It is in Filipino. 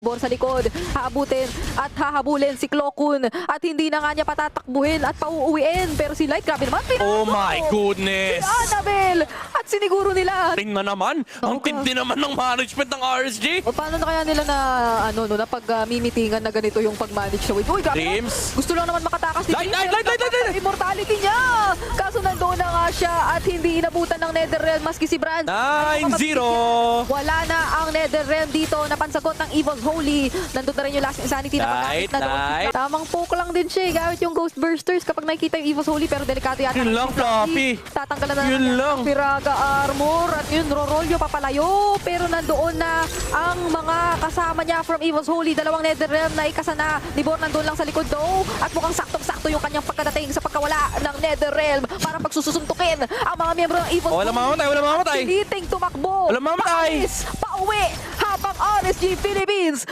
Bor sa likod. Haabutin at hahabulin si Klokun. At hindi na nga niya patatakbuhin at pauuwiin. Pero si Light, grabe naman. Oh my goodness! Si Annabelle! At siniguro nila. Ring na naman. Ang tindi naman ng management ng RSG. O paano na kaya nila na pag-mimitingan na ganito yung pag-manage sa wave? Uy, grabe naman. Dreams. Gusto lang naman makatakas ni Light, Dreams. light, light, light, light. Immortality niya! Kaso nandoon na nga siya at hindi inabutan ng Netherrealm maski si Brand. 9-0. Wala na ang Netherrealm dito. Napansagot ng Evil's Holy. Nandun na rin yung last insanity na paggamit na doon. Light. Tamang poke lang din siya. Gamit yung Ghost Bursters kapag nakikita yung Evil's Holy. Pero delikado yata. Yun lang, Fluffy. Tatanggalan na Yun naman lang. ang Piraga Armor. At yun, Rorolyo papalayo. Pero nandoon na ang mga kasama niya from Evil's Holy. Dalawang Netherrealm na ikasana. Ni Bor nandun lang sa likod though. At mukhang saktong-sakto yung kanyang pagkadating sa pagkawala ng Netherrealm para pagsusuntukin ang mga miyembro ng Evil's Wala mamamatay, wala mamamatay. Piliting tumakbo. Wala mamamatay. Pauwi habang RSG Philippines